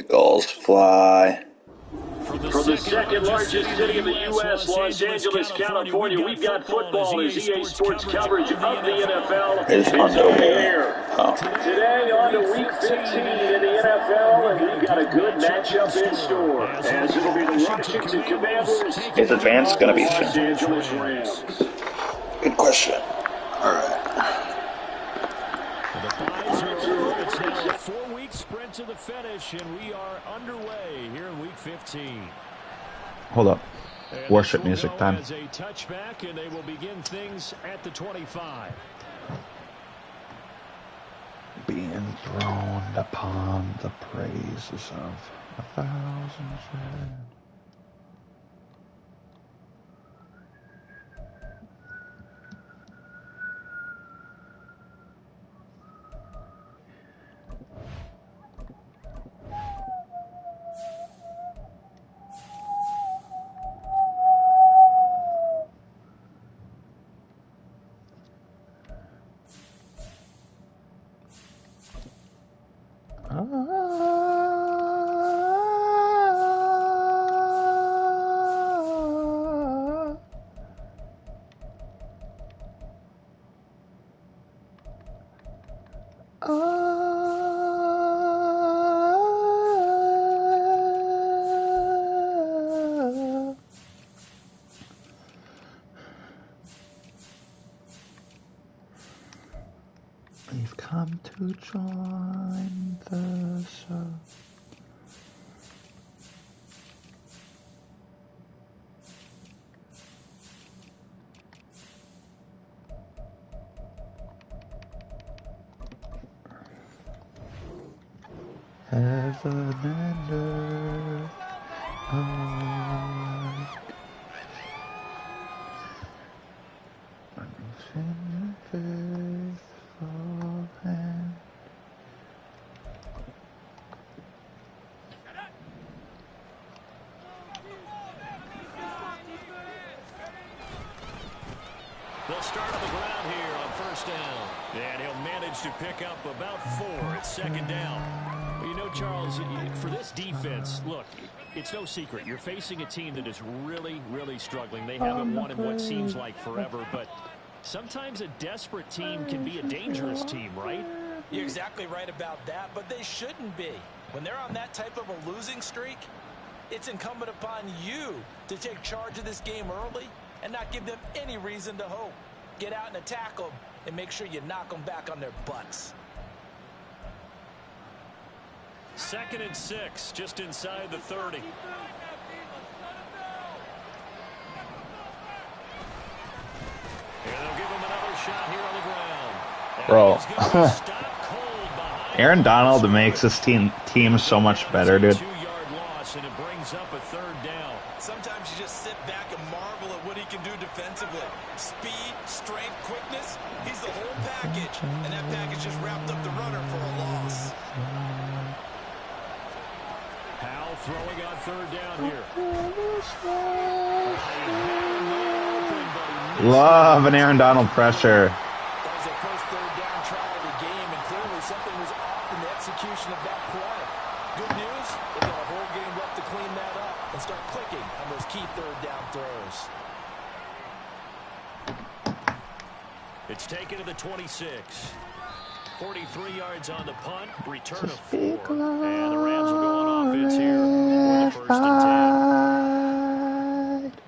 FlyEaglesFly. From the second largest city in the U.S., Los Angeles, California, we've got football as EA Sports coverage of the NFL It's underway. Oh. Today on to Week 15 in the NFL, and we've got a good matchup in store, as it'll be the Washington Commanders. Is Advance going to be Los Angeles Rams. Good question. All right. It's now a 4-week sprint to the finish, and we are underway here in Week 15. Hold up. Worship music time. As a touchback, and they will begin things at the 25. Being thrown upon the praises of 1,000 men. We've come to join the show. Heaven and earth alike. In faithful hand. They'll start on the ground here on first down. And he'll manage to pick up about 4 at second down. Well, you know, Charles, for this defense, look, it's no secret. You're facing a team that is really, really struggling. They haven't won in what seems like forever, but sometimes a desperate team can be a dangerous team, right? You're exactly right about that, but they shouldn't be. When they're on that type of a losing streak, it's incumbent upon you to take charge of this game early and not give them any reason to hope. Get out and attack them and make sure you knock them back on their butts. 2nd and 6, just inside the 30. And they'll give him another shot here on the ground. Bro. Aaron Donald makes this team so much better, dude. 2-yard loss, and it brings up a 3rd down. Sometimes you just sit back and marvel at what he can do defensively. Speed, strength, quickness, he's the whole package. And that package just wrapped up the runner for a loss. Howell throwing on 3rd down here. Love an Aaron Donald pressure. That was the first 3rd down try of the game, and clearly something was off in the execution of that play. Good news, they've got a whole game left to clean that up and start clicking on those key 3rd down throws. It's taken to the 26. 43 yards on the punt, return of 4. And the Rams will go on offense here for the 1st and 10.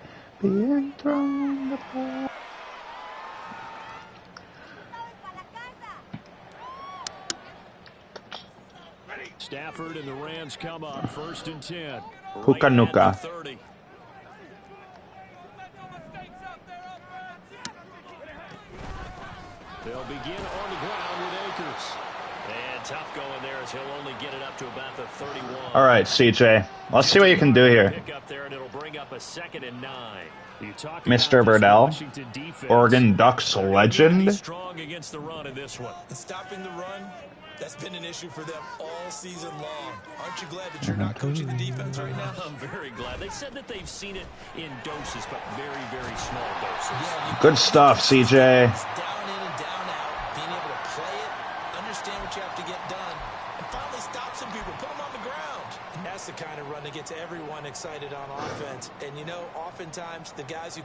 Being thrown apart. Stafford and the Rams come up 1st and 10. Puka Nuka. 30. They'll begin on the ground with Akers. And tough going there as he'll only get it up to about the 31. All right, CJ. Let's see what you can do here. Pick up there, and it'll bring up a 2nd and 9. Mr. Burdell, Oregon Ducks legend. Strong against the run in this one. And stopping the run, that's been an issue for them all season long. Aren't you glad that you're not coaching the defense right now? I'm very glad. They said that they've seen it in doses, but very, very small doses. Yeah, good stuff, CJ. Down in and down out, being able to play it, understand what you have to get done, and finally stop some people, put them on the ground.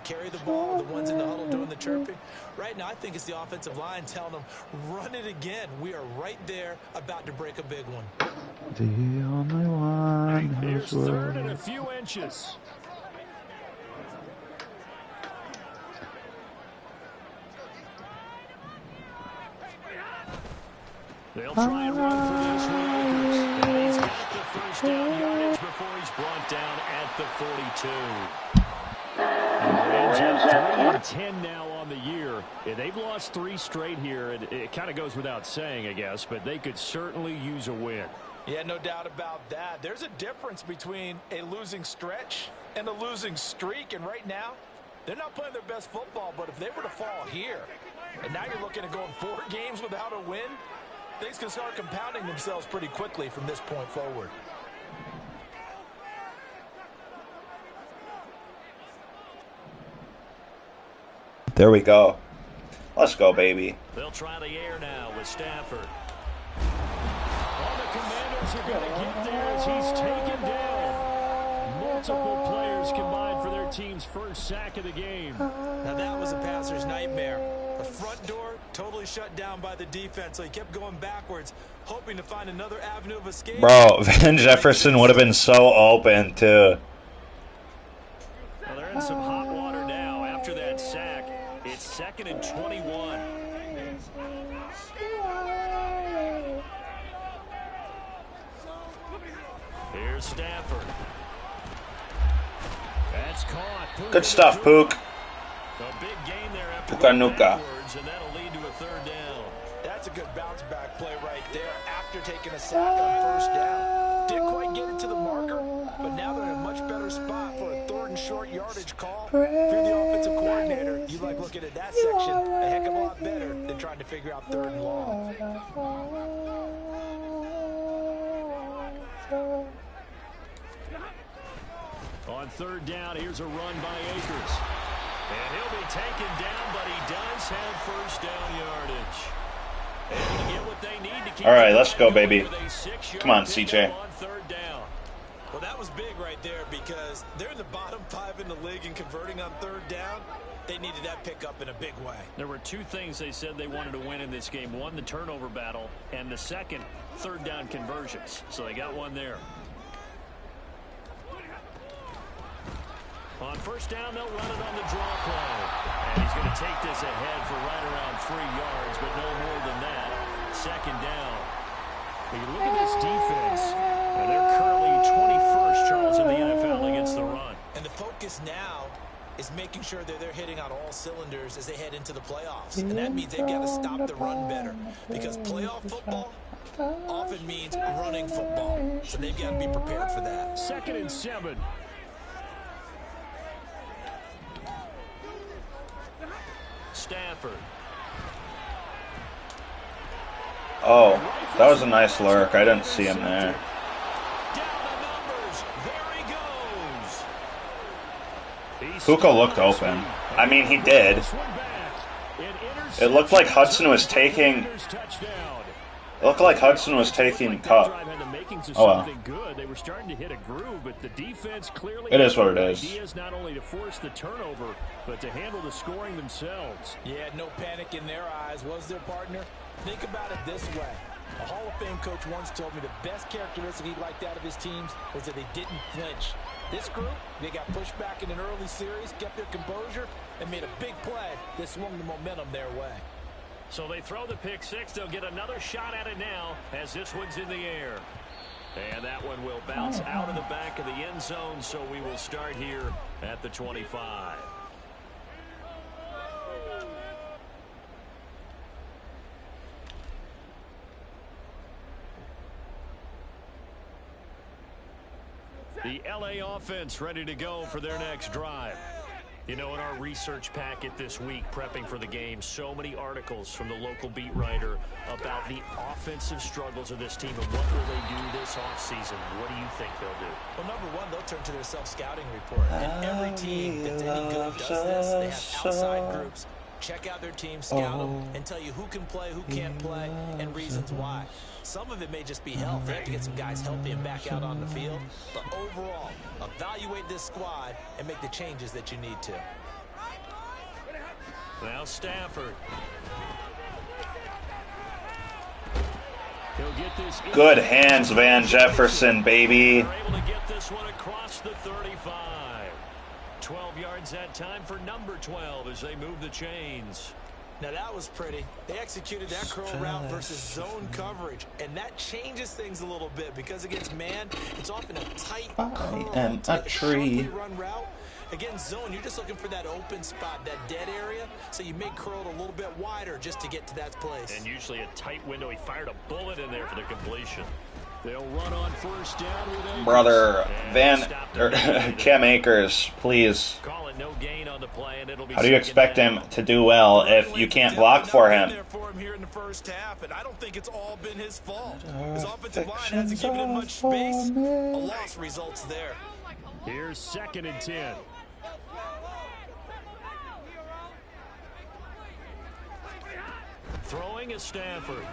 carry the ball, the ones in the huddle doing the chirping. Right now, I think it's the offensive line telling them, run it again. We are right there about to break a big one. The only one Here's who's third and a few inches. They'll try and run for this one, Akers. And he's got the first down yardage before he's brought down at the 42. And 3-10 now on the year. They've lost 3 straight here. It kind of goes without saying, I guess, but they could certainly use a win. Yeah, no doubt about that. There's a difference between a losing stretch and a losing streak. And right now, they're not playing their best football, but if they were to fall here, and now you're looking at going 4 games without a win, things can start compounding themselves pretty quickly from this point forward. There we go. Let's go, baby. They'll try the air now with Stafford. All the Commanders are going to get there as he's taken down. Multiple players combined for their team's first sack of the game. Now that was a passer's nightmare. The front door totally shut down by the defense, so he kept going backwards, hoping to find another avenue of escape. Bro, Van Jefferson would have been so open, too. Well, they're in some hot water now after that sack. It's 2nd and 21. Here's Stafford. That's caught. Good stuff, Pook. A big gain there after Puka-nuka. and that'll lead to a 3rd down. That's a good bounce back play right there after taking a sack on 1st down. Didn't quite get it to the marker, but now they're in a much better spot for a 3rd and short yardage call. If you're the offensive coordinator, you like looking at that section a heck of a lot better than trying to figure out 3rd and long. On 3rd down, here's a run by Akers. And he'll be taken down, but he does have 1st down yardage. And get what they need to keep. All right, let's go, baby. Come on, CJ. On 3rd down. Well, that was big right there because they're in the bottom 5 in the league in converting on 3rd down. They needed that pickup in a big way. There were 2 things they said they wanted to win in this game. One, the turnover battle, and the second, 3rd down conversions. So they got one there. On 1st down, they'll run it on the draw play. And he's going to take this ahead for right around 3 yards, but no more than that. 2nd down. But you look at this defense, and they're currently 21st, Charles, in the NFL against the run. And the focus now is making sure that they're hitting on all cylinders as they head into the playoffs. And that means they've got to stop the run better because playoff football often means running football. So they've got to be prepared for that. 2nd and 7. Stafford. Oh, that was a nice lurk. I didn't see him there. Down the numbers. There he goes. Puka looked open. I mean, he did. It looked like Hudson was taking... It looked like Hudson was taking Cup. Oh, well. They were starting to hit a groove, but the defense clearly... It is what it is. Ideas not only to force the turnover, but to handle the scoring themselves. Yeah, no panic in their eyes, was their partner? Think about it this way. A Hall of Fame coach once told me the best characteristic he liked out of his teams was that they didn't flinch. This group, they got pushed back in an early series, kept their composure, and made a big play that swung the momentum their way. So they throw the pick 6. They'll get another shot at it now as this one's in the air. And that one will bounce out of the back of the end zone, so we will start here at the 25. The LA offense ready to go for their next drive. You know, in our research packet this week, prepping for the game, so many articles from the local beat writer about the offensive struggles of this team and what will they do this offseason. What do you think they'll do? Well, number one, they'll turn to their self-scouting report. And every team that's any good does this. They have outside groups. Check out their team, scout them, and tell you who can play, who can't play, and reasons why. Some of it may just be health. They have to get some guys healthy and back out on the field. But overall, evaluate this squad and make the changes that you need to. Now Stafford. He'll get this. Good hands, Van Jefferson, baby. They're able to get this one across the 35. 12 yards that time for number 12 as they move the chains. Now that was pretty. They executed that curl route versus zone coverage, and that changes things a little bit because against man, it's often a tight curl. I am a tree. Run route. Against zone, you're just looking for that open spot, that dead area, so you may curl it a little bit wider just to get to that place. And usually a tight window. He fired a bullet in there for the completion. They'll run on first down with Akers. Brother, Cam Akers, please. Call it no gain on the play, and it'll be How do you expect him to do well if you can't block for him? Here in the first half, and I don't think it's all been his fault. His offensive line hasn't given him much space. A loss results there. Here's 2nd and 10. Throwing is Stafford.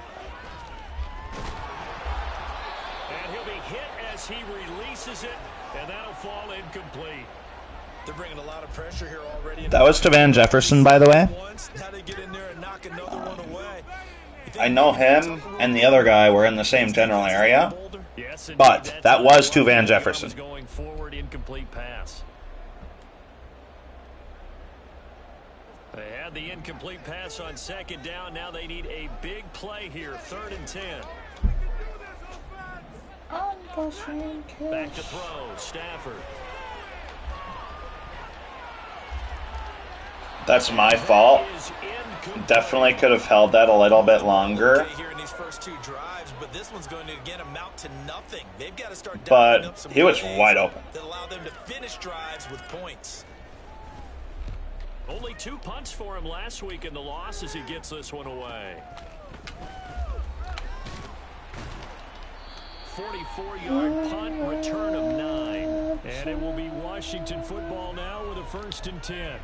And he'll be hit as he releases it, and that'll fall incomplete. They're bringing a lot of pressure here already. That was to Van Jefferson, by the way. Now they get in there and knock another one away. I know him and the other guy were in the same general area, but that was to Van Jefferson. Going forward, incomplete pass. They had the incomplete pass on 2nd down. Now they need a big play here. 3rd and 10. Back to throw. Stafford. That's my fault. Definitely could have held that a little bit longer. Here in these first 2 drives, but this one's going to again amount to nothing. They've got to start But he was wide open. That allow them to finish drives with points. Only 2 punts for him last week in the loss as he gets this one away. 44-yard punt, return of 9. And it will be Washington football now with a 1st and 10.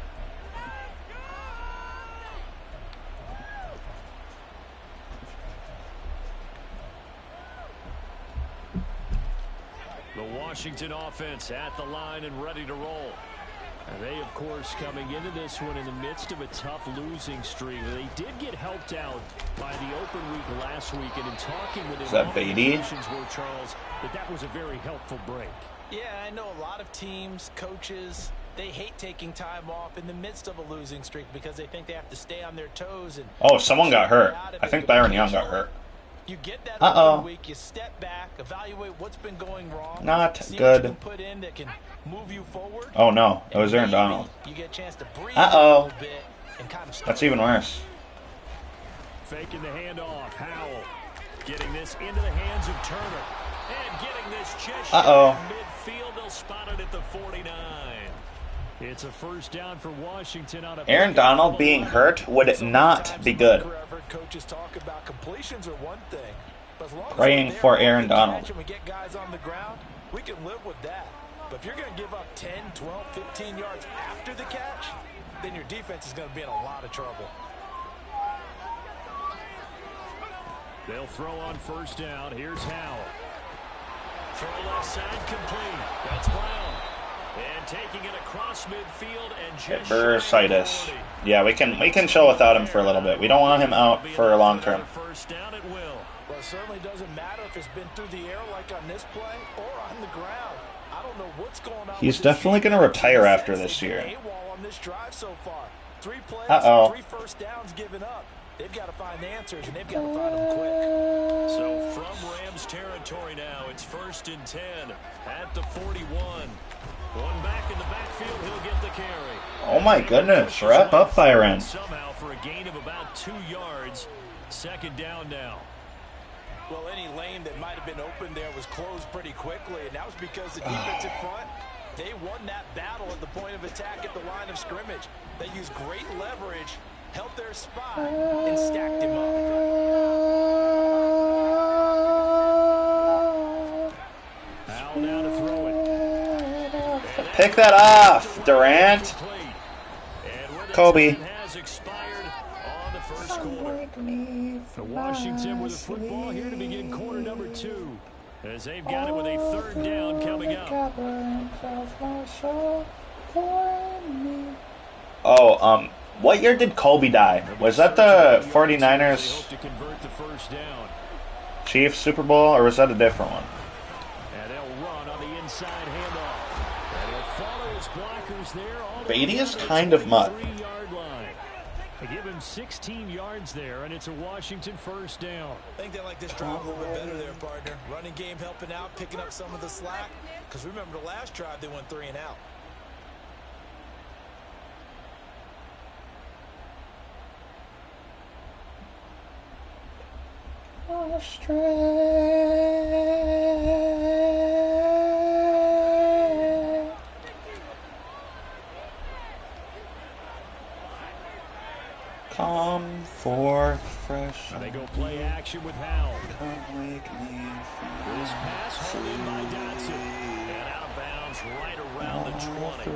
The Washington offense at the line and ready to roll. And they, of course, coming into this one in the midst of a tough losing streak. They did get helped out by the open week last week, and in talking with him, is that Beatty? Were, Charles, that was a very helpful break. Yeah, I know a lot of teams, coaches, they hate taking time off in the midst of a losing streak because they think they have to stay on their toes. And oh, someone got hurt. I think Byron Young got hurt. You get that open week, you step back, evaluate what's been going wrong. Not see good. What you can put in that can move you forward. Oh no, it was Aaron Donald. You get a chance to breathe a little bit and kind of that's even worse. Faking the handoff. Howell getting this into the hands of Turner. And getting this chest shot midfield. They'll spot it at the 49. It's a 1st down for Washington on a Aaron Donald being hurt would not be good. Coaches talk about completions are one thing, but as long as praying for Aaron Donald. we get guys on the ground, we can live with that. But if you're going to give up 10, 12, 15 yards after the catch, then your defense is going to be in a lot of trouble. They'll throw on 1st down. Here's Howell. Throw left side complete. That's Brown. And taking it across midfield and just bursitis. Yeah, we can chill without him for a little bit. We don't want him out for a long term. 1st down at will. Well, it certainly doesn't matter if it's been through the air like on this play or on the ground. I don't know what's going on. He's definitely going to retire after this year. On this drive so far. 3 plays, 3 1st downs given up. They've got to find answers, and they've got to find them quick. So from Rams territory now, it's 1st and 10 at the 41. One back in the backfield, he'll get the carry. Oh my goodness, wrap up, Byron. Somehow for a gain of about 2 yards. 2nd down now. Well, any lane that might have been open there was closed pretty quickly, and that was because the defense in front, they won that battle at the point of attack at the line of scrimmage. They used great leverage, held their spot, and stacked him up. Howell now to throw it. Pick that off, Durant. Kobe. Has expired on the 1st quarter. So Washington with the football here to begin quarter number 2. As they've got it with a 3rd down coming up. What year did Colby die? Was that the 49ers Chiefs Super Bowl, or was that a different one? And they'll run on the inside handoff. And he'll follow his blockers there all the way Beatty is down to kind of mud. 23-yard line. They give him 16 yards there, and it's a Washington first down. I think they like this drive a little bit better there, partner. Running game helping out, picking up some of the slack. Because remember the last drive, they went 3 and out. Come forth fresh. They go play action with Howell. Come wake me. This pass hauled in by Dotson. And out of bounds right around the 20.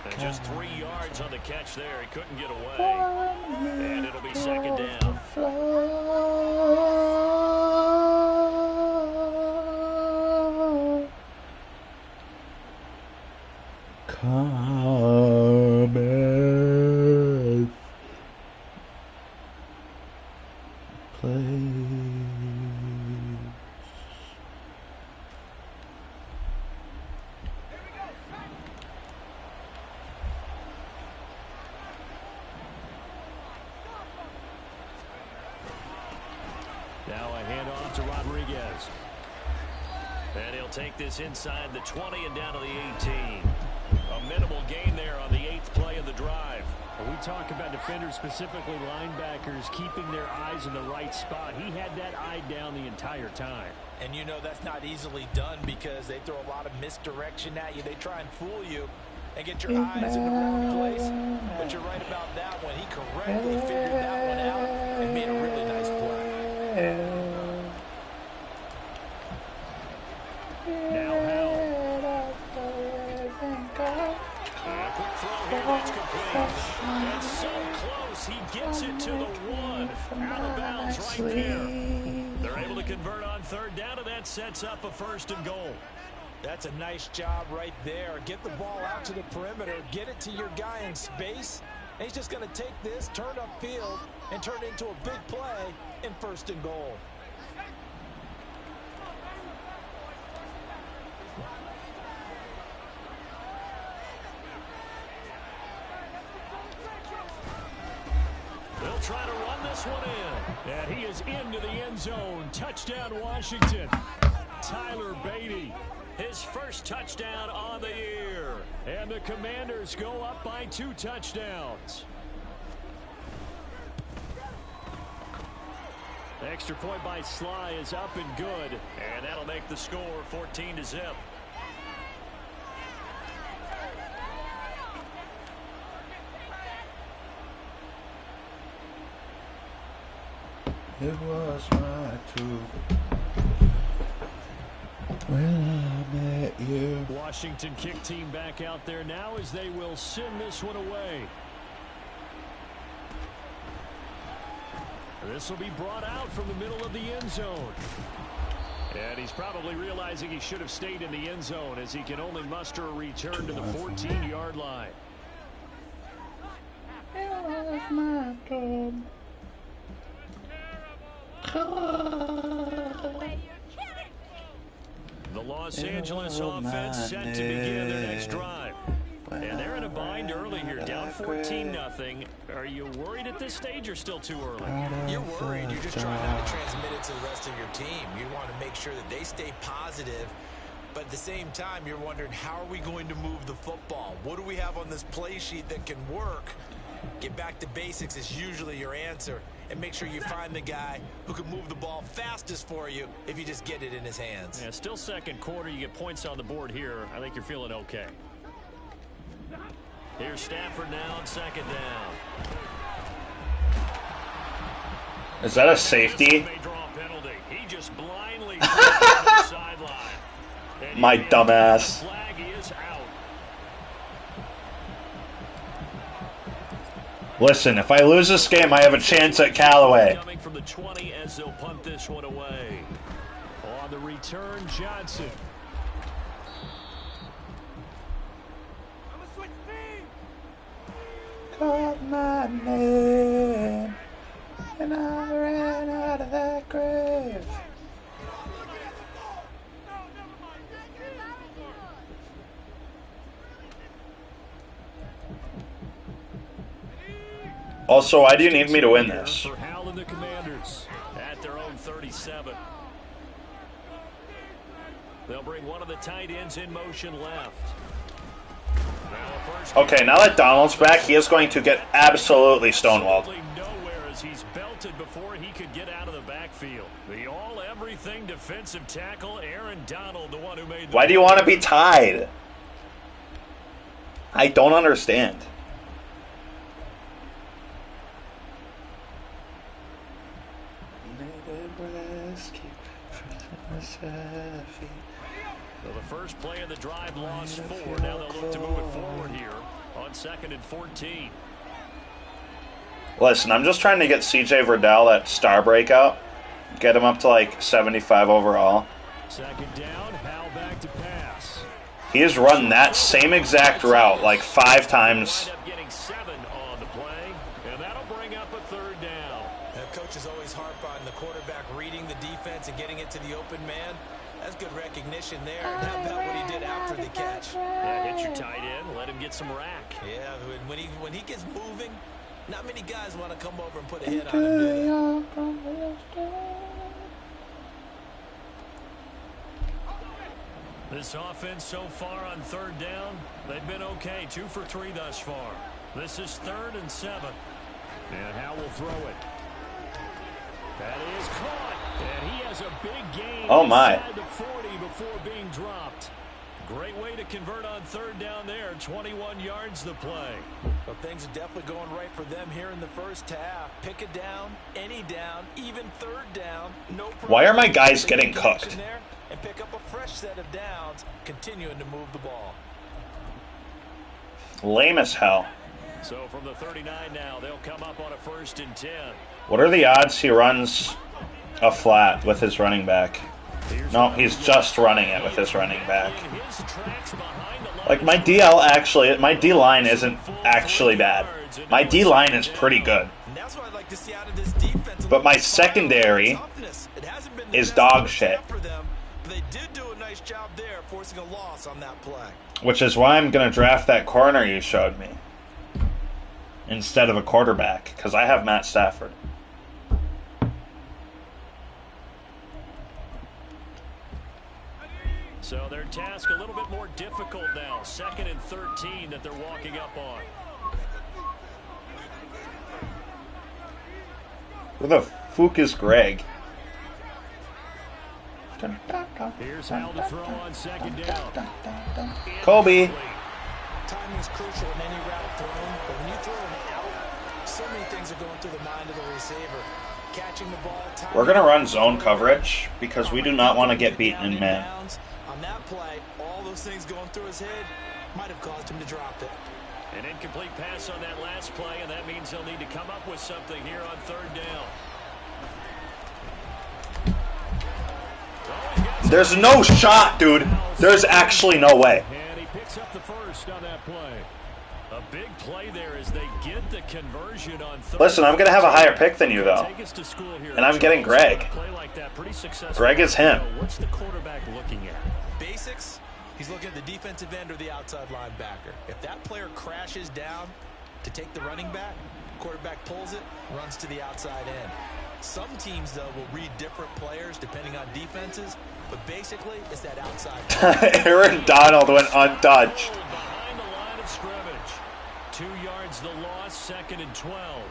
And just 3 yards on the catch there. He couldn't get away. And it'll be second down. Cometh. Place. Now a handoff to Rodriguez. And he'll take this inside the 20 and down to the 18. A minimal gain there on the 8th play of the drive. When we talk about defenders, specifically linebackers, keeping their eyes in the right spot, he had that eye down the entire time. And you know that's not easily done because they throw a lot of misdirection at you. They try and fool you and get your eyes in the wrong place. But you're right about that one. He correctly figured that one out and made a really nice play. Now Howell. A quick throw here that's complete. It's so close. He gets it to the 1. Out of bounds right there. They're able to convert on third down, and that sets up a 1st and goal. That's a nice job right there. Get the ball out to the perimeter. Get it to your guy in space. And he's just going to take this, turn upfield, and turn it into a big play in 1st and goal. They'll try to run this one in. And he is into the end zone. Touchdown, Washington. Tyler Beatty, his first touchdown on the year. And the Commanders go up by 2 touchdowns. Extra point by Sly is up and good. And that'll make the score 14-0. It was my truth when I met you. Washington kick team back out there now as they will send this one away. This will be brought out from the middle of the end zone. And he's probably realizing he should have stayed in the end zone as he can only muster a return to the 14-yard line. It was my truth. The Los Angeles offense set to begin their next drive. And they're in a bind early here, down 14-0. Are you worried at this stage or still too early? You're worried. You're just trying not to transmit it to the rest of your team. You want to make sure that they stay positive. But at the same time, you're wondering, how are we going to move the football? What do we have on this play sheet that can work? Get back to basics is usually your answer. And make sure you find the guy who can move the ball fastest for you if you just get it in his hands. Yeah, still second quarter. You get points on the board here. I think you're feeling okay. Here's Stafford now on 2nd down. Is that a safety? He just blindly on the sideline. My dumbass. Flag is out. Listen, if I lose this game, I have a chance at Callaway. Coming from the 20 as they'll punt this one away. On the return, Johnson. called my name, and I ran out of that grave. Also, why do you need me to win this? For Hal and the Commanders at their own 37. They'll bring one of the tight ends in motion left. Okay, now that Donald's back, he is going to get absolutely stonewalled. Nowhere as he's belted before he could get out of the backfield. The all-everything defensive tackle, Aaron Donald, the one who made. Why do you want to be tied? I don't understand. So the first play of the drive lost 4. Now they'll look to move it forward here on 2nd and 14. Listen, I'm just trying to get CJ Verdell that star breakout. Get him up to like 75 overall. 2nd down, Hal back to pass. He has run that same exact route like 5 times. Getting 7 on the play, and that'll bring up a 3rd down. Coaches always harp on the quarterback reading the defense and getting it to the open man. That's good recognition there. And how about what he did after the catch? Yeah, hit your tight end, let him get some rack. Yeah, when he gets moving, not many guys want to come over and put a hit on him, do they? This offense so far on 3rd down, they've been okay. 2 for 3 thus far. This is 3rd and 7. And Hal will throw it. That is caught. And he has a big gain. Oh my. Inside the 40 before being dropped. Great way to convert on 3rd down there. 21 yards the play. Well, things are definitely going right for them here in the first half. Pick a down, any down, even 3rd down. No problem. Why are my guys getting cooked? There and pick up a fresh set of downs, continuing to move the ball. Lame as hell. So from the 39 now, they'll come up on a 1st and 10. What are the odds he runs a flat with his running back? No, he's just running it with his running back. Like, my D-line isn't actually bad. My D-line is pretty good. But my secondary is dog shit. They did do a nice job there, forcing a loss on that play. Which is why I'm going to draft that corner you showed me instead of a quarterback, because I have Matt Stafford. So their task a little bit more difficult now. 2nd and 13 that they're walking up on. Who the fuck is Greg? Here's Hal to throw on 2nd down. Kobe. Timing is crucial in any route thrown, but when you throw an out, so many things are going through the mind of the receiver. Catching the ball. We're going to run zone coverage because we do not want to get beaten in man. On that play, all those things going through his head might have caused him to drop it. An incomplete pass on that last play, and that means they'll need to come up with something here on 3rd down. There's no shot, dude. There's actually no way. And he picks up the 1st on that play. A big play there as they get the conversion on 3rd. Listen, I'm going to have a higher pick than you, though. And I'm getting Greg. Greg is him. What's the quarterback looking at? Basics. He's looking at the defensive end or the outside linebacker. If that player crashes down to take the running back, quarterback pulls it, runs to the outside end. Some teams, though, will read different players depending on defenses, but basically it's that outside. Aaron Donald went untouched. Behind the line of scrimmage. 2 yards the loss, 2nd and 12.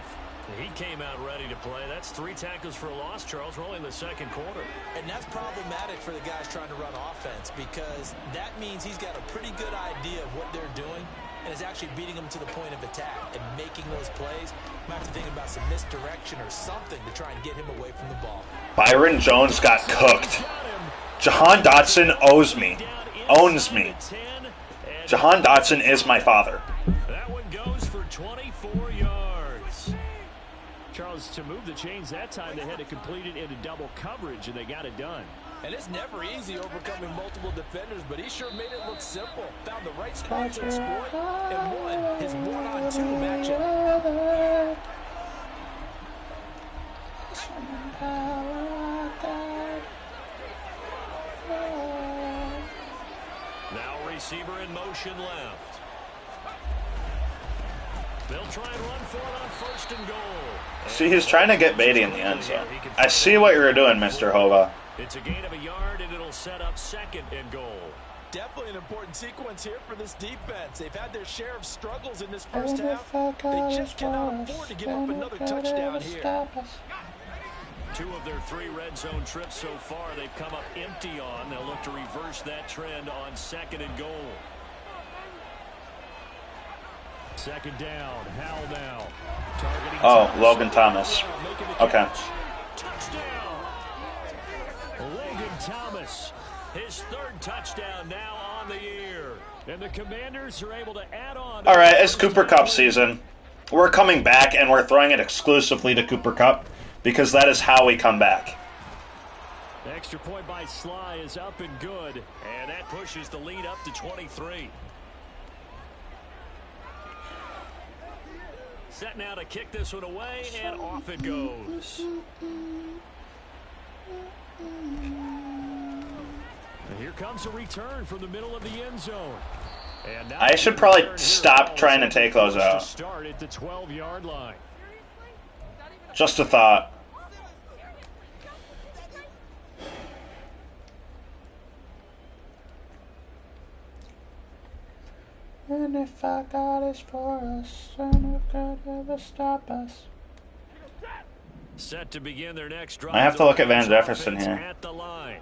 He came out ready to play. That's 3 tackles for a loss, Charles. We're only in the 2nd quarter. And that's problematic for the guys trying to run offense because that means he's got a pretty good idea of what they're doing and is actually beating them to the point of attack and making those plays. Might have to think about some misdirection or something to try and get him away from the ball. Byron Jones got cooked. Jahan Dotson owns me. Jahan Dotson is my father. That one goes for 24 yards. Charles, to move the chains that time, they had to complete it into double coverage, and they got it done. And it's never easy overcoming multiple defenders, but he sure made it look simple. Found the right spot to exploit and won his 1-on-2 matchup. Now receiver in motion left. They'll try and run for it on 1st and goal. See, he's trying to get Beatty in the end zone. I see what you're doing, Mr. Hova. It's a gain of a yard, and it'll set up 2nd and goal. Definitely an important sequence here for this defense. They've had their share of struggles in this first half. They just cannot afford to give up another touchdown here. 2 of their 3 red zone trips so far, they've come up empty on. They'll look to reverse that trend on 2nd and goal. 2nd down, Howell now. Targeting Logan Thomas. Okay. Touchdown. Logan Thomas, his 3rd touchdown now on the year. And the Commanders are able to add on. All right, it's Cooper Kupp season. We're coming back, and we're throwing it exclusively to Cooper Kupp because that is how we come back. The extra point by Sly is up and good, and that pushes the lead up to 23. Set now to kick this one away, and off it goes. And here comes a return from the middle of the end zone. And now I should probably stop trying to take those out. Start at the 12-yard line. Just a thought. And if our God is for us, then who could ever stop us? Set to begin their next drive. I have to look at Van Jefferson here. At the line.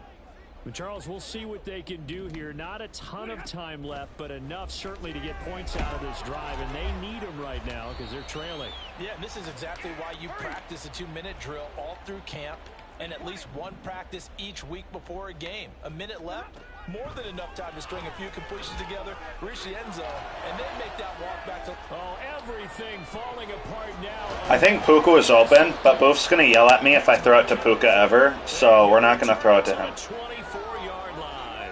Charles, we'll see what they can do here. Not a ton of time left, but enough certainly to get points out of this drive, and they need them right now because they're trailing. Yeah, and this is exactly why you practice a 2-minute drill all through camp and at least one practice each week before a game. A minute left, more than enough time to string a few completions together, reach the end zone, and then make that walk back to... Oh, everything falling apart now. I think Puka was open, but Boof's going to yell at me if I throw it to Puka ever, so we're not going to throw it to him. 24-yard line.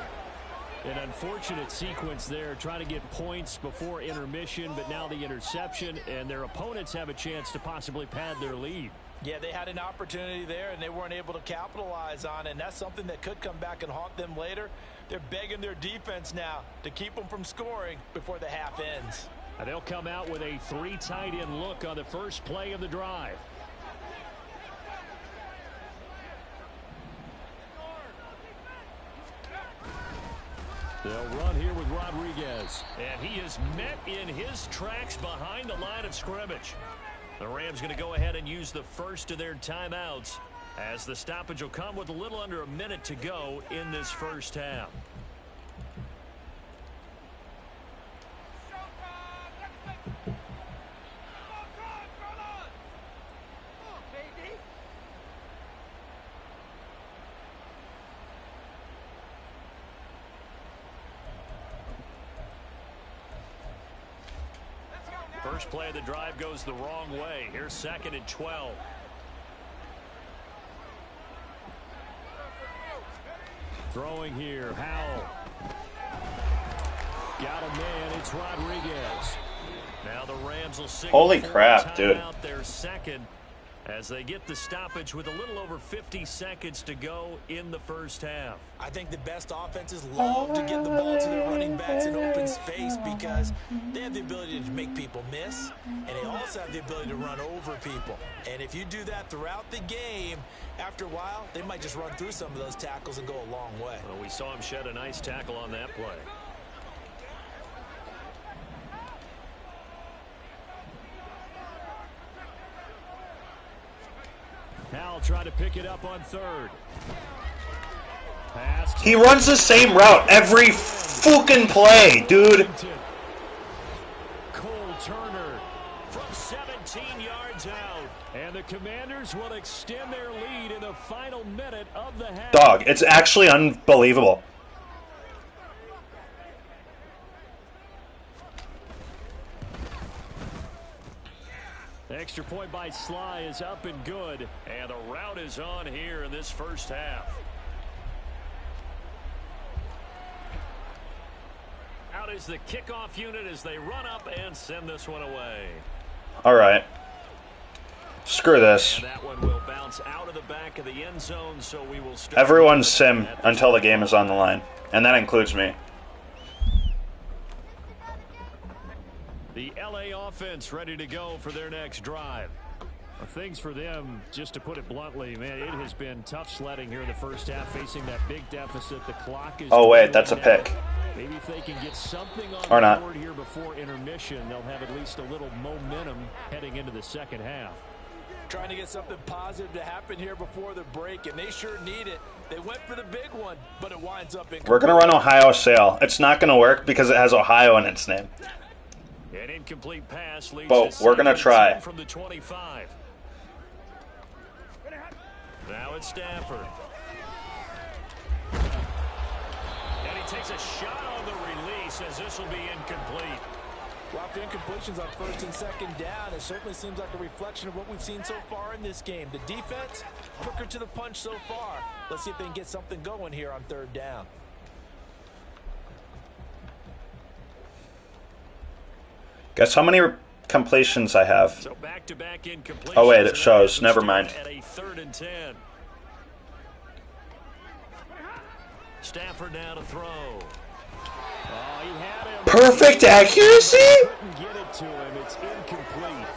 An unfortunate sequence there, trying to get points before intermission, but now the interception, and their opponents have a chance to possibly pad their lead. Yeah, they had an opportunity there, and they weren't able to capitalize on it, and that's something that could come back and haunt them later. They're begging their defense now to keep them from scoring before the half ends. And they'll come out with a 3 tight end look on the first play of the drive. They'll run here with Rodriguez. And he is met in his tracks behind the line of scrimmage. The Rams going to go ahead and use the first of their timeouts, as the stoppage will come with a little under a minute to go in this first half. First play of the drive goes the wrong way. Here's 2nd and 12. Throwing here, Howell. Got a man, it's Rodriguez. Now the Rams will signal Holy crap, dude. out their second as they get the stoppage with a little over 50 seconds to go in the first half. I think the best offenses love to get the ball to their running backs in open space because they have the ability to make people miss, and they also have the ability to run over people. And if you do that throughout the game, after a while, they might just run through some of those tackles and go a long way. Well, we saw him shed a nice tackle on that play. Howell trying to pick it up on 3rd. Pass. He runs the same route every fucking play, dude. Cole Turner from 17 yards out. And the Commanders will extend their lead in the final minute of the half. Dog, it's actually unbelievable. Extra point by Sly is up and good. And the route is on here in this first half. is the kickoff unit as they run up and send this one away. All right. Screw this. And that one will bounce out of the back of the end zone, so we will start. Everyone sim until the game is on the line, and that includes me. The LA offense ready to go for their next drive. Things for them, just to put it bluntly, man, it has been tough sledding here in the first half, facing that big deficit. The clock is. Oh wait, that's a pick. Maybe if they can get something on or the not. board here before intermission, they'll have at least a little momentum heading into the second half. Trying to get something positive to happen here before the break, and they sure need it. They went for the big one, but it winds up in. We're gonna run Ohio Sail. It's not gonna work because it has Ohio in its name. An incomplete pass leads But we're gonna try. from the 25. Now it's Stafford. And he takes a shot on the release as this will be incomplete. Well, after incompletions on first and second down, it certainly seems like a reflection of what we've seen so far in this game. The defense, quicker to the punch so far. Let's see if they can get something going here on third down. Guess how many completions I have? So back-to-back incompletions. Oh wait, it shows. Never mind. At a 3rd and 10. Stafford now to throw. Oh, he had him. Perfect accuracy? Couldn't get it to him. It's incomplete.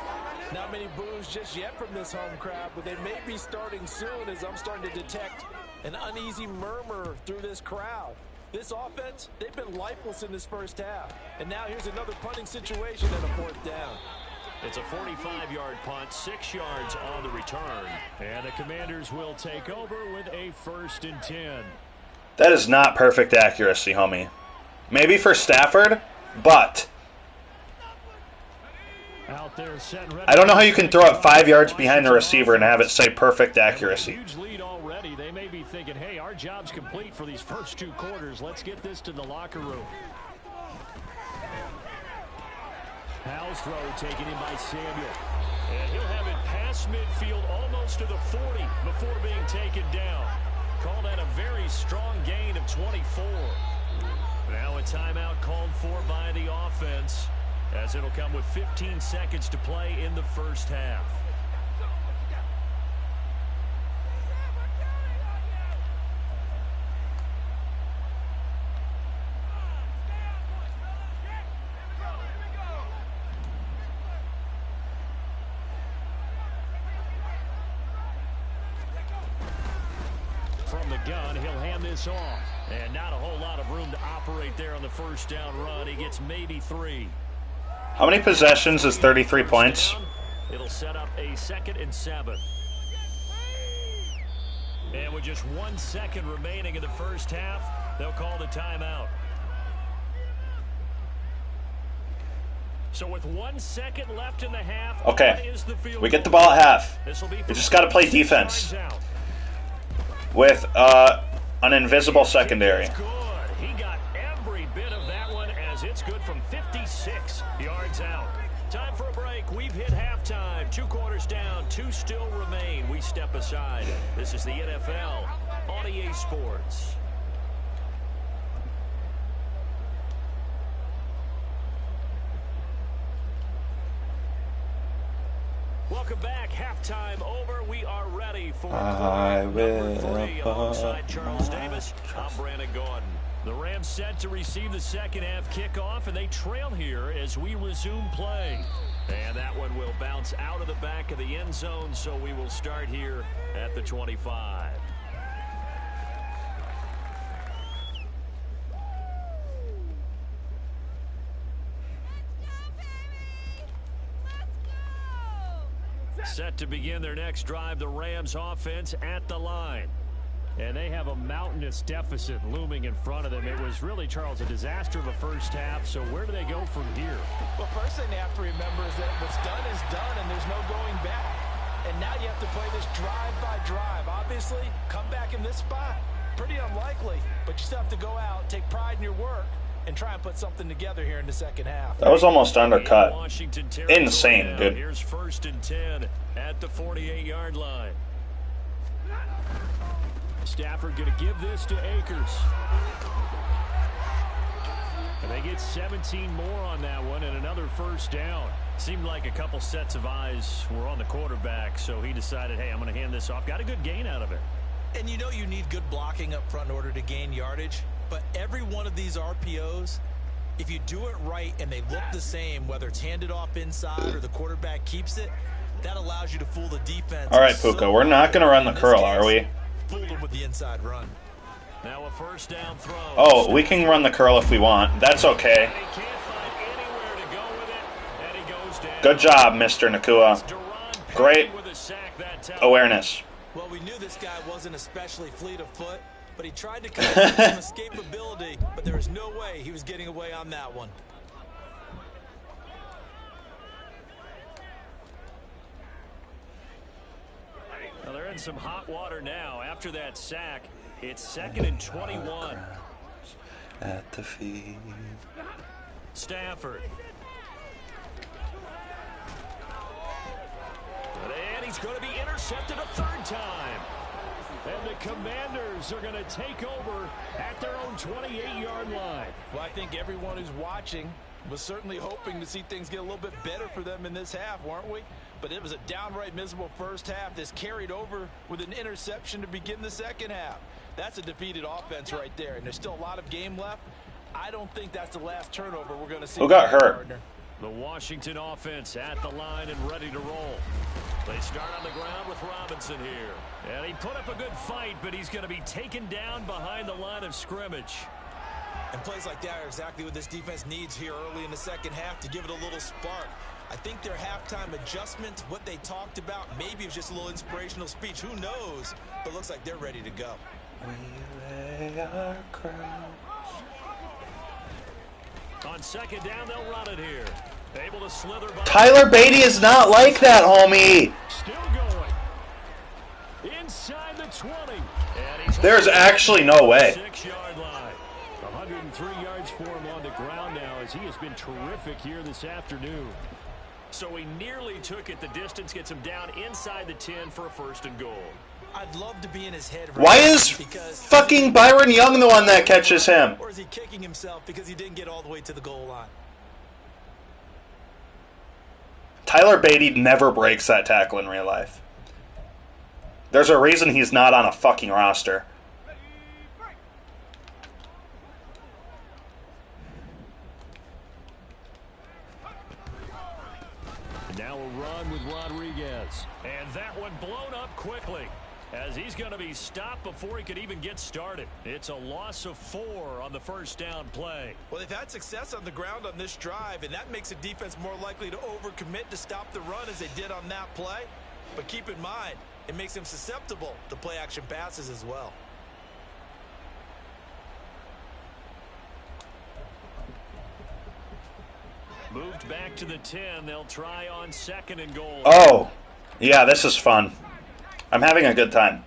Not many boos just yet from this home crowd, but they may be starting soon as I'm starting to detect an uneasy murmur through this crowd. This offense, they've been lifeless in this first half. And now here's another punting situation and a 4th down. It's a 45-yard punt, 6 yards on the return. And the Commanders will take over with a 1st and 10. That is not perfect accuracy, homie. Maybe for Stafford, but Out there, set and ready. I don't know how you can throw it 5 yards behind the receiver and have it say perfect accuracy. Huge lead already. They may be thinking, hey, our job's complete for these first 2 quarters. Let's get this to the locker room. Howell's throw taken in by Samuel. And he'll have it past midfield almost to the 40 before being taken down. Call that a very strong gain of 24. Now a timeout called for by the offense, as it'll come with 15 seconds to play in the first half. From the gun, he'll hand this off. And not a whole lot of room to operate there on the first down run. He gets maybe 3. How many possessions is 33 points? It'll set up a 2nd and 7. And with just 1 second remaining in the first half, they'll call the timeout. So with 1 second left in the half, okay, we get the ball at half. We just got to play defense with an invisible secondary. He got every bit of that one as it's good from 56 yards out. Time for a break. We've hit halftime. 2 quarters down. 2 still remain. We step aside. This is the NFL on EA Sports. Welcome back. Halftime over. We are ready for number 3 alongside Charles Davis. I'm Brandon Gordon. The Rams set to receive the second half kickoff, and they trail here as we resume play. And that one will bounce out of the back of the end zone, so we will start here at the 25. Set to begin their next drive, the Rams offense at the line. And they have a mountainous deficit looming in front of them. It was really, Charles, a disaster of a first half. So where do they go from here? Well, first thing they have to remember is that what's done is done, and there's no going back. And now you have to play this drive by drive. Obviously, come back in this spot, pretty unlikely. But you still have to go out, take pride in your work, and try and put something together here in the second half. That was almost undercut. Insane, dude. Here's 1st and 10 at the 48-yard line. Stafford going to give this to Akers. And they get 17 more on that one and another first down. Seemed like a couple sets of eyes were on the quarterback, so he decided, hey, I'm going to hand this off. Got a good gain out of it. And you know you need good blocking up front in order to gain yardage, but every one of these RPOs, if you do it right and they look the same, whether it's handed off inside or the quarterback keeps it, that allows you to fool the defense. All right, Puka, we're not going to run the curl, are we? Fool them with the inside run. Now a first down throw. Oh, we can run the curl if we want. That's okay. Good job, Mr. Nakua. Great awareness. Well, we knew this guy wasn't especially fleet of foot, but he tried to come up with some escapability, but there was no way he was getting away on that one. Well, they're in some hot water now. After that sack, it's 2nd and 21. At the feet. Stafford. And he's going to be intercepted a third time. And the Commanders are going to take over at their own 28-yard line. Well, I think everyone who's watching was certainly hoping to see things get a little bit better for them in this half, weren't we? But it was a downright miserable first half. This carried over with an interception to begin the second half. That's a defeated offense right there, and there's still a lot of game left. I don't think that's the last turnover we're going to see. Who got hurt? Partner. The Washington offense at the line and ready to roll. They start on the ground with Robinson here. And he put up a good fight, but he's going to be taken down behind the line of scrimmage. And plays like that are exactly what this defense needs here early in the second half to give it a little spark. I think their halftime adjustment, what they talked about, maybe it was just a little inspirational speech. Who knows? But it looks like they're ready to go. We lay our crowns. On second down, they'll run it here. Able to slither by. Tyler Beatty is not like that, homie. Still going. Inside the 20. And he's There's actually no way. 6-yard line. 103 yards for him on the ground now as he has been terrific here this afternoon. So he nearly took it the distance, gets him down inside the 10 for a first and goal. I'd love to be in his head. Why is fucking Byron Young the one that catches him? Or is he kicking himself because he didn't get all the way to the goal line? Tyler Beatty never breaks that tackle in real life. There's a reason he's not on a fucking roster. Now a run with Rodriguez. And that one blown up quickly as he's going to be stopped before he could even get started. It's a loss of 4 on the first down play. Well, they've had success on the ground on this drive, and that makes a defense more likely to overcommit to stop the run as they did on that play. But keep in mind, it makes them susceptible to play-action passes as well. Moved back to the 10. They'll try on second and goal. Oh, yeah, this is fun. I'm having a good time.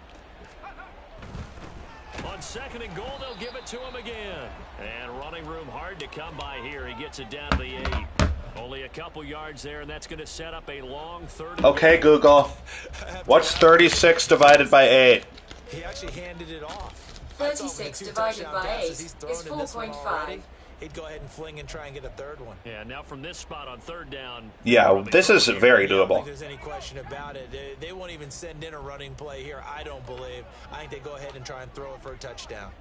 On second and goal, they'll give it to him again. And running room hard to come by here. He gets it down to the 8. Only a couple yards there, and that's going to set up a long third. Okay, Google. What's 36 divided by 8? He actually handed it off. 36 divided by 8 is 4.5. He'd go ahead and fling and try and get a third one. Yeah, now from this spot on third down. Yeah, this is very I don't doable. think there's any question about it. They won't even send in a running play here, I don't believe. I think they go ahead and try and throw it for a touchdown.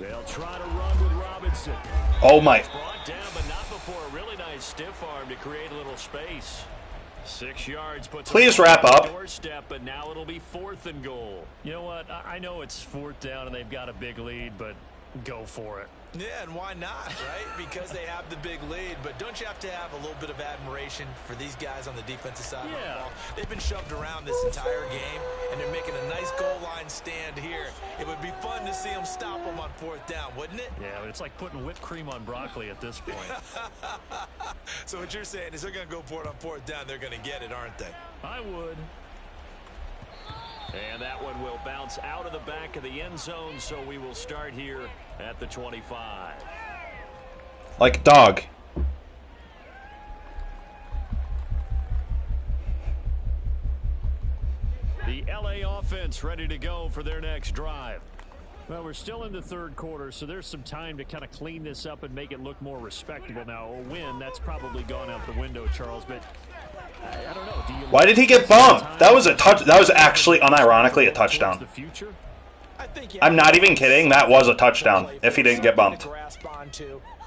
They'll try to run with Robinson. Oh my. Brought down, but not before a really nice stiff arm to create a little space. 6 yards puts. Please wrap up. Doorstep, but now it'll be 4th and goal. You know what? I know it's 4th down and they've got a big lead, but go for it. Yeah, and why not, right? Because they have the big lead. But don't you have to have a little bit of admiration for these guys on the defensive side of the ball? They've been shoved around this entire game, and they're making a nice goal line stand here. It would be fun to see them stop them on 4th down, wouldn't it? Yeah, but it's like putting whipped cream on broccoli at this point. So what you're saying is they're going to go for it on 4th down. They're going to get it, aren't they? I would. And that one will bounce out of the back of the end zone, so we will start here at the 25. Like dog. The LA offense ready to go for their next drive. Well, we're still in the third quarter, so there's some time to kind of clean this up and make it look more respectable. Now, a win, that's probably gone out the window, Charles, but I don't know. Why did he get bumped? That was a touch. That was actually, unironically, a touchdown. I'm not even kidding. That was a touchdown if he didn't get bumped.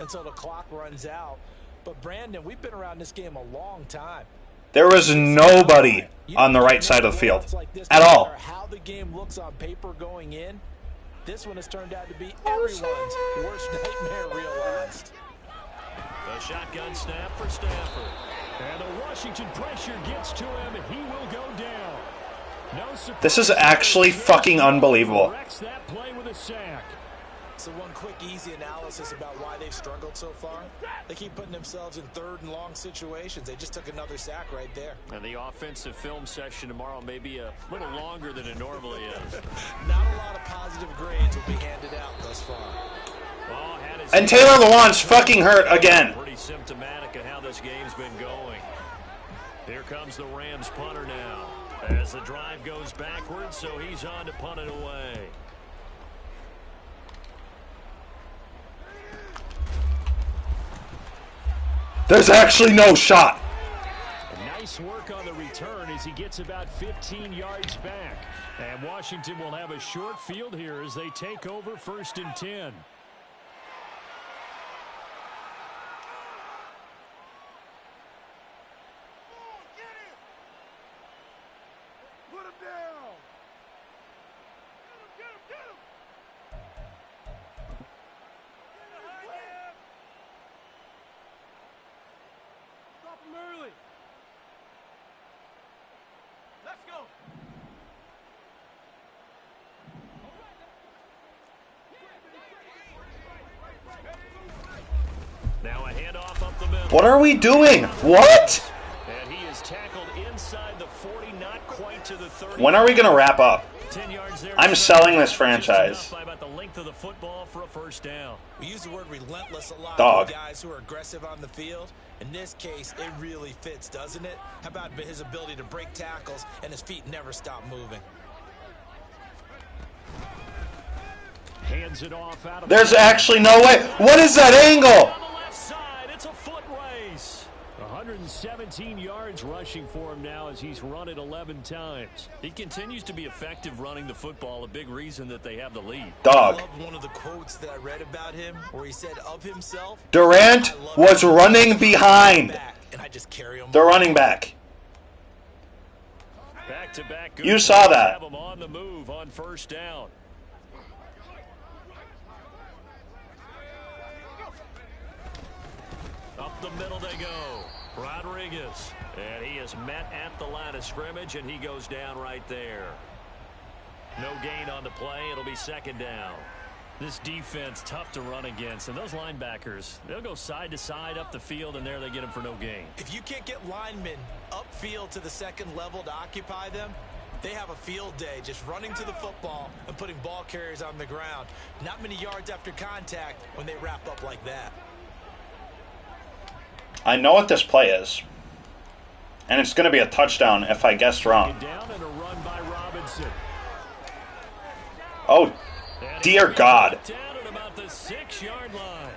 Until the clock runs out. But Brandon, we've been around this game a long time. There was nobody on the right side of the field at all. How the game looks on paper going in, this one has turned out to be everyone's worst nightmare realized. A shotgun snap for Stafford. And the Washington pressure gets to him. He will go down. This is actually fucking unbelievable. That play with a sack. So one quick, easy analysis about why they've struggled so far. They keep putting themselves in third and long situations. They just took another sack right there. And the offensive film session tomorrow may be a little longer than it normally is. Not a lot of positive grades will be handed out thus far. And Taylor Lewan's fucking hurt again. Pretty symptomatic of how this game's been going. Here comes the Rams punter now. As the drive goes backwards, so he's on to punt it away. There's actually no shot. Nice work on the return as he gets about 15 yards back. And Washington will have a short field here as they take over 1st and 10. What are we doing? What? And he is tackled inside the 40, not quite to the 30. When are we going to wrap up? 10 yards there. I'm selling this franchise. By about the length of the football for a first down. We use the word relentless a lot. Dog. Guys who are aggressive on the field. In this case, it really fits, doesn't it? How about his ability to break tackles and his feet never stop moving? Hands it off out of There's actually no way. What is that angle? On the left side, it's a foot race. 117 yards rushing for him now as he's run it 11 times. He continues to be effective running the football, a big reason that they have the lead. Dog. I love one of the quotes that I read about him where he said of himself, Durant was running behind the running back. Back-to-back. You saw that. Have him on the move on 1st down. Up the middle they go. Rodriguez. And he is met at the line of scrimmage, and he goes down right there. No gain on the play. It'll be 2nd down. This defense, tough to run against. And those linebackers, they'll go side to side up the field, and there they get them for no gain. If you can't get linemen upfield to the 2nd level to occupy them, they have a field day just running to the football and putting ball carriers on the ground. Not many yards after contact when they wrap up like that. I know what this play is. And it's going to be a touchdown if I guessed wrong. Down and a run by Robinson. Oh, dear God. Down at about the 6-yard line.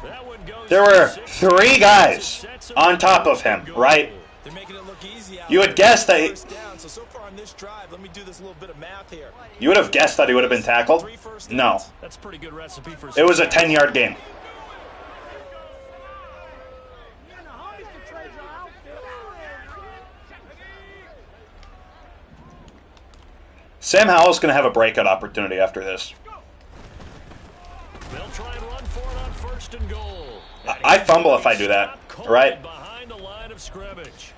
That one goes. There were 3 guys on top of him, right? They're making it look easy out You would guess that so far on this drive, let me do this little bit of math here. you would have guessed that he would have been tackled. No. That's a pretty good recipe for It was a 10-yard game. Sam Howell's going to have a breakout opportunity after this. They'll try and run for it on 1st and goal. I fumble if I do that, right? Behind the line of scrimmage.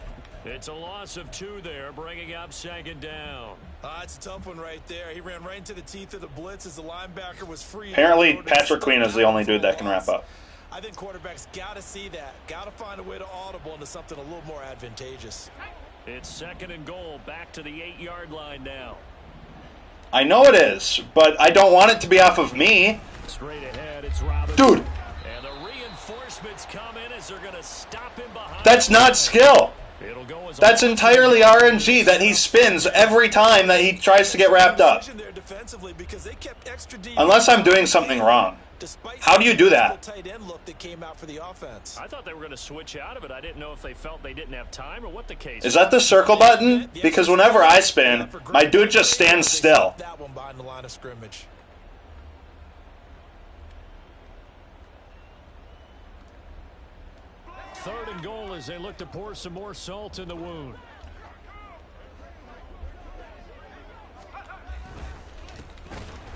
It's a loss of 2 there, bringing up 2nd down. It's a tough one right there. He ran right into the teeth of the blitz as the linebacker was free. Apparently, Patrick Queen is the only dude that can wrap up. I think quarterbacks got to see that. Got to find a way to audible into something a little more advantageous. It's 2nd and goal, back to the 8-yard line now. I know it is, but I don't want it to be off of me. Straight ahead, it's Robinson. Dude. And the reinforcements come in as they're going to stop him behind. That's not skill. It'll go as That's entirely RNG that he spins every time that he tries to get wrapped up. defensively because they kept extra deep. Unless I'm doing something wrong. How do you do that? Tight end look that came out for the offense. I thought they were going to switch out of it. I didn't know if they felt they didn't have time or what the case. Is that the circle button? Because whenever I spin, my dude just stands still. That one behind the line of scrimmage. Third and goal as they look to pour some more salt in the wound.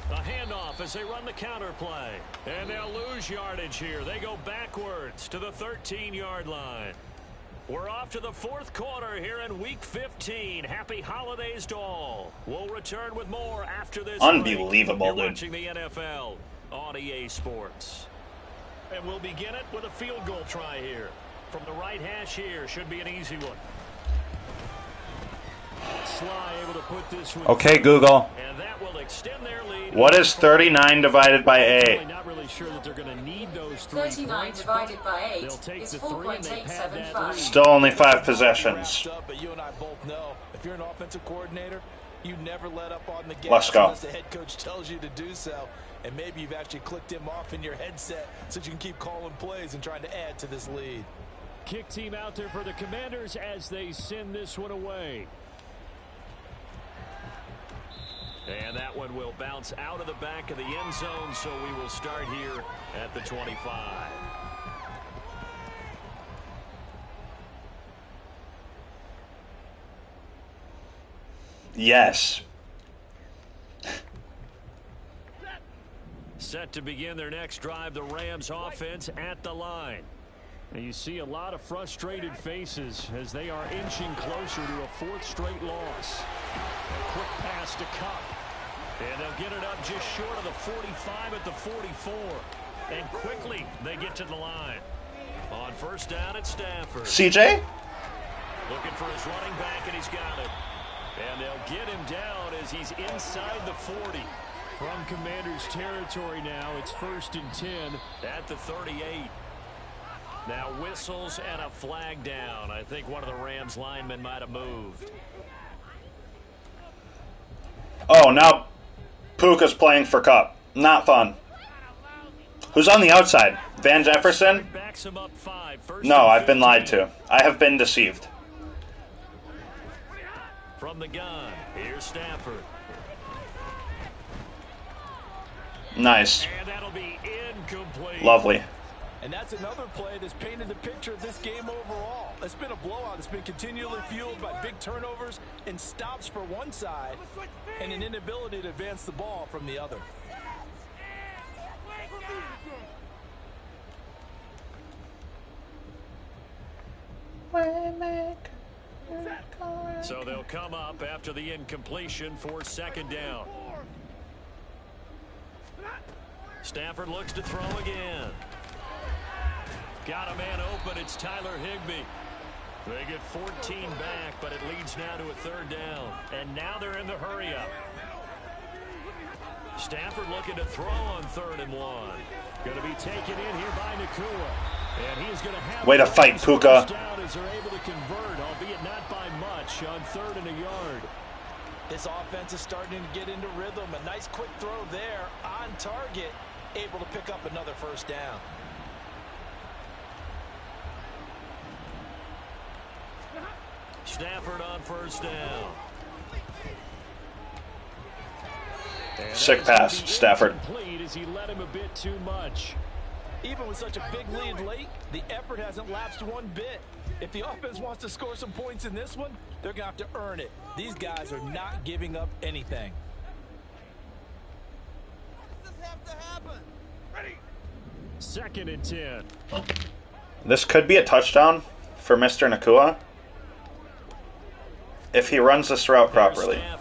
The handoff as they run the counter play. And they'll lose yardage here. They go backwards to the 13-yard line. We're off to the fourth quarter here in Week 15. Happy holidays to all. We'll return with more after this. Unbelievable, You're dude. watching the NFL on EA Sports. And we'll begin it with a field goal try here. From the right hash here, should be an easy one. Sly able to put this one. Okay, Google. And that will extend their lead. What is 39 divided by 8? Not really sure that they're going to need those 39 divided by 8 is 4.875. Still only 5 possessions. But you and I both know if you're an offensive coordinator, you never let up on the gas Let's go. unless the head coach tells you to do so. And maybe you've actually clicked him off in your headset so you can keep calling plays and trying to add to this lead. Kick team out there for the Commanders as they send this one away. And that one will bounce out of the back of the end zone, so we will start here at the 25. Yes. Set to begin their next drive, the Rams offense at the line. And you see a lot of frustrated faces as they are inching closer to a fourth straight loss. A quick pass to Cup. And they'll get it up just short of the 45 at the 44. And quickly they get to the line. On first down, it's Stafford. CJ? Looking for his running back, and he's got it. And they'll get him down as he's inside the 40. From Commanders territory now, it's 1st and 10 at the 38. Now whistles and a flag down. I think one of the Rams linemen might have moved. Oh, now Puka's playing for Cup. Not fun. Who's on the outside? Van Jefferson? Backs him up 5. No, I've been lied to. I have been deceived. From the gun, here's Stafford. Nice. And that'll be incomplete. Lovely. And that's another play that's painted the picture of this game overall. It's been a blowout. It's been continually fueled by big turnovers and stops for one side and an inability to advance the ball from the other. So they'll come up after the incompletion for second down. Stafford looks to throw again. Got a man open. It's Tyler Higbee. They get 14 back, but it leads now to a third down. And now they're in the hurry-up. Stafford looking to throw on 3rd and 1. Going to be taken in here by Nakua. And he's going to have way to fight, Puka. As they're able to convert, albeit not by much, on 3rd and a yard. This offense is starting to get into rhythm. A nice quick throw there on target. Able to pick up another first down. Stafford on first down. Sick pass, Stafford. As he led him a bit too much. Even with such a big lead late, the effort hasn't lapsed one bit. If the offense wants to score some points in this one, they're going to have to earn it. These guys are not giving up anything. Does this have to happen? Ready? 2nd and 10. This could be a touchdown for Mr. Nakua if he runs this route properly. And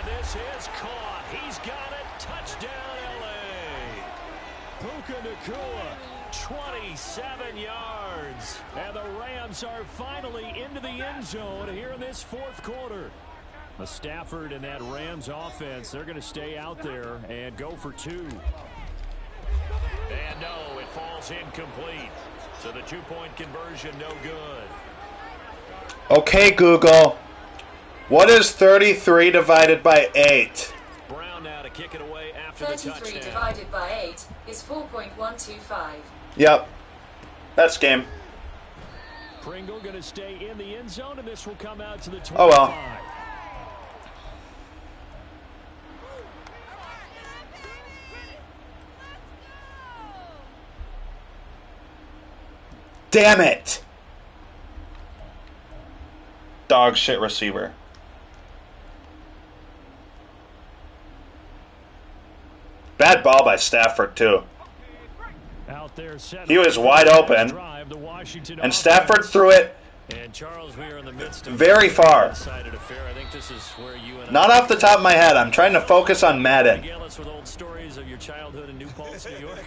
this is caught. He's got it. Touchdown, L.A. Puka Nakua, 27 yards. And the Rams are finally into the end zone here in this fourth quarter. The Stafford and that Rams offense, they're going to stay out there and go for 2. And no, it falls incomplete. So the 2-point conversion, no good. Okay, Google. What is 33 divided by 8? Brown now to kick it away after 33 divided by 8 is 4.125. Yep. That's game. Pringle going to stay in the end zone, and this will come out to the 25. Oh well. Damn it! Dog shit receiver. Bad ball by Stafford, too. Out there, he was wide open, and Stafford threw it and Charles, we are in the midst of very far. I think this is where you and Not off the top of my head. I'm trying to focus on Madden. With old stories of your childhood in New Paltz, New York.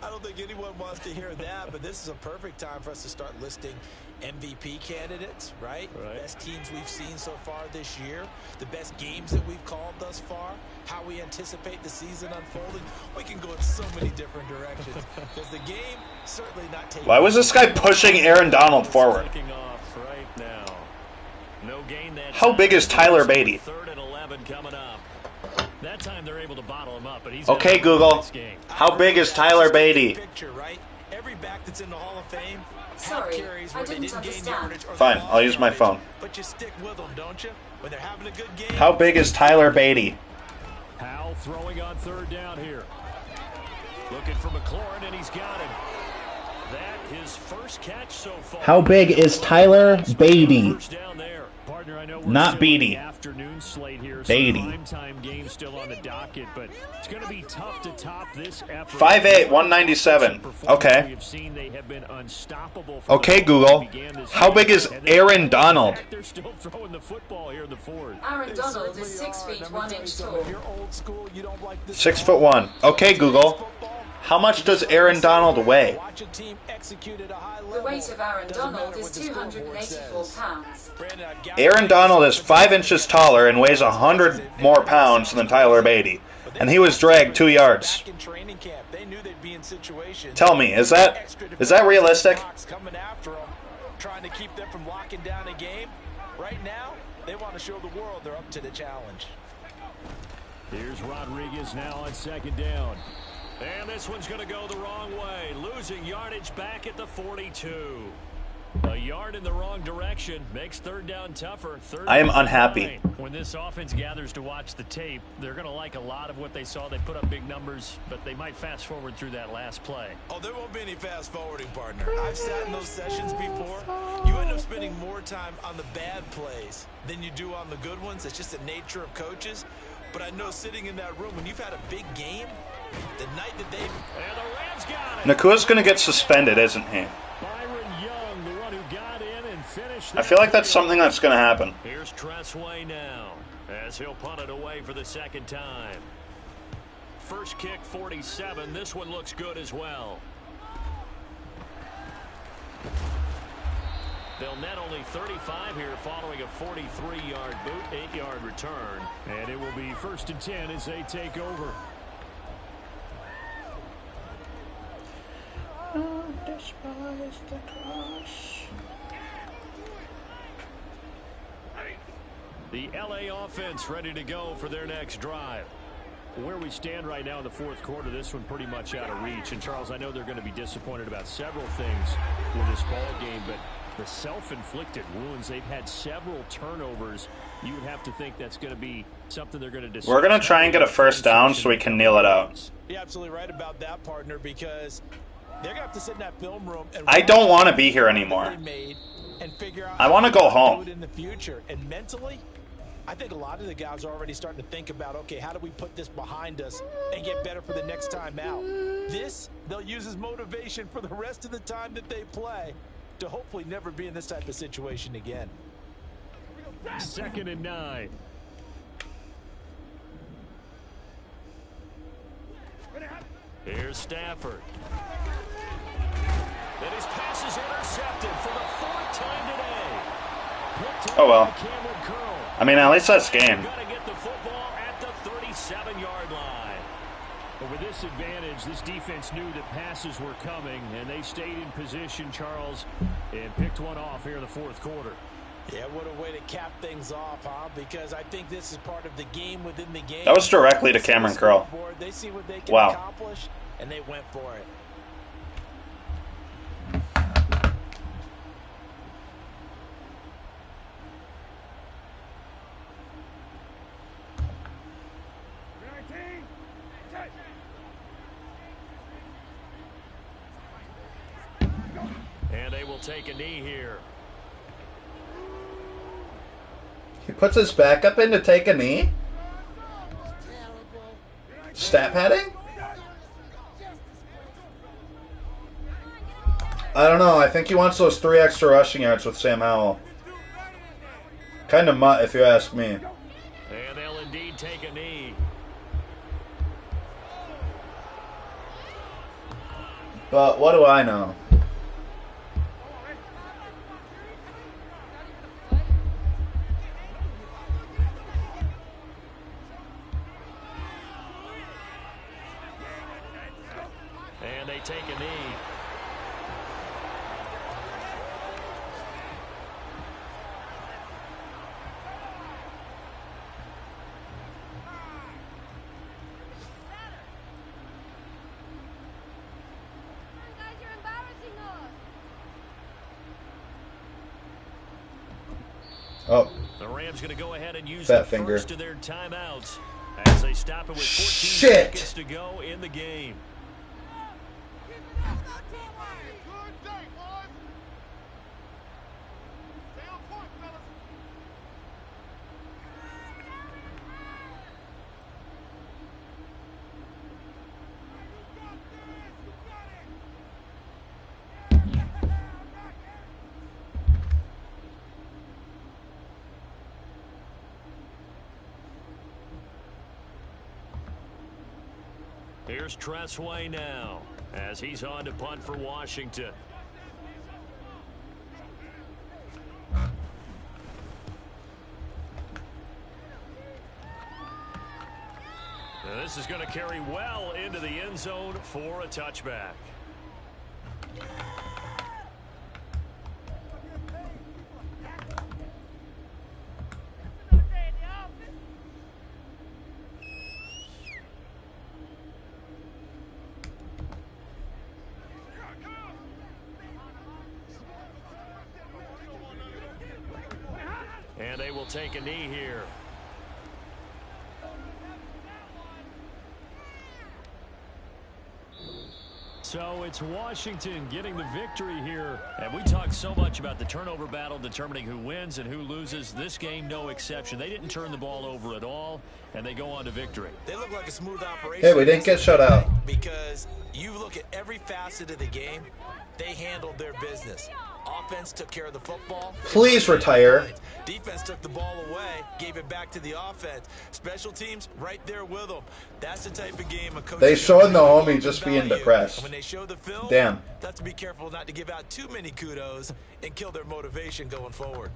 I don't think anyone wants to hear that, but this is a perfect time for us to start listing MVP candidates, right? Best teams we've seen so far this year, the best games that we've called thus far, how we anticipate the season unfolding. We can go in so many different directions because the game certainly not taking. Why was this guy pushing Aaron Donald forward? Off right now. No gain that How big is Tyler Beatty? 3rd and 11 coming up. That time they're able to bottle him up, but he's okay, Google. How big is Tyler Beatty? Picture, right? Every back that's in the Hall of Fame. Sorry, I didn't understand. Fine, I'll use my phone. But you stick with them, don't you? When they're having a good game. How big is Tyler Beatty? Howell throwing on 3rd down here. Looking for McLaurin, and he's got him. That his first catch so far. How big is Tyler Beatty? Partner, I know not Beatty. Afternoon slate here, so Beatty. Primetime game still on the docket, but it's going to be tough to top this effort. 5'8", 197. Okay. We've seen they have been unstoppable. Okay, Google. How big is Aaron Donald? They're still throwing the football here in the 4th. Aaron Donald is 6 feet 1 inch tall. 6'1". Okay, Google. How much does Aaron Donald weigh? The weight of Aaron Donald is 284 pounds. Aaron Donald is 5 inches taller and weighs 100 more pounds than Tyler Beatty, and he was dragged 2 yards. Tell me, is that realistic? Trying to keep them from locking down a game. Right now, they want to show the world they're up to the challenge. Here's Rodriguez now on 2nd down. And this one's going to go the wrong way. Losing yardage back at the 42. A yard in the wrong direction makes 3rd down tougher. I am unhappy. When this offense gathers to watch the tape, they're going to like a lot of what they saw. They put up big numbers, but they might fast forward through that last play. Oh, there won't be any fast forwarding, partner. I've sat in those sessions before. You end up spending more time on the bad plays than you do on the good ones. It's just the nature of coaches. But I know sitting in that room, when you've had a big game, the night that they... And the Rams got it. Nakua's going to get suspended, isn't he? Byron Young, the one who got in and finished. I feel like that's something that's going to happen. Here's Tressway now, as he'll punt it away for the 2nd time. First kick, 47. This one looks good as well. They'll net only 35 here following a 43-yard boot, 8-yard return. And it will be 1st and 10 as they take over. Despise the cross. The LA offense ready to go for their next drive. Where we stand right now in the 4th quarter, this one pretty much out of reach. And Charles, I know they're going to be disappointed about several things with this ball game, but the self-inflicted wounds, they've had several turnovers. You would have to think that's going to be something they're going to. We're going to try and get a 1st down so we can kneel it out. You're absolutely right about that, partner, because they're going to have to sit in that film room and I don't want to be here anymore. I want to go home. In the future. And mentally, I think a lot of the guys are already starting to think about, okay, how do we put this behind us and get better for the next time out? This, they'll use as motivation for the rest of the time that they play to hopefully never be in this type of situation again. 2nd and 9. Here's Stafford. And his pass is intercepted for the 4th time today. Oh well. I mean, at least that's game. Got to get the football at the 37-yard line. But with this advantage, this defense knew that passes were coming, and they stayed in position, Charles, and picked one off here in the 4th quarter. Yeah, what a way to cap things off, huh? Because I think this is part of the game within the game. That was directly to Cameron Curl. They see what they can Wow. accomplish, and they went for it. And they will take a knee here. He puts his backup in to take a knee? Stat padding? I don't know. I think he wants those 3 extra rushing yards with Sam Howell. Kind of mutt, if you ask me. And they'll indeed take a knee. But what do I know? And they take a knee. Oh. The Rams going to go ahead and use Fat the finger. first of their timeouts as they stop it with 14 Shit. seconds to go in the game. Here's Tressway now as he's on to punt for Washington. Now this is going to carry well into the end zone for a touchback. And they will take a knee here. So it's Washington getting the victory here. And we talked so much about the turnover battle determining who wins and who loses. This game, no exception. They didn't turn the ball over at all, and they go on to victory. They look like a smooth operation. Hey, we didn't get shut out. Because you look at every facet of the game, they handled their business. Offense took care of the football. Please retire. Defense took the ball away, gave it back to the offense. Special teams right there with them. That's the type of game a coach. They showed Naomi just being depressed. And when they show the film, Damn. Let's be careful not to give out too many kudos and kill their motivation going forward.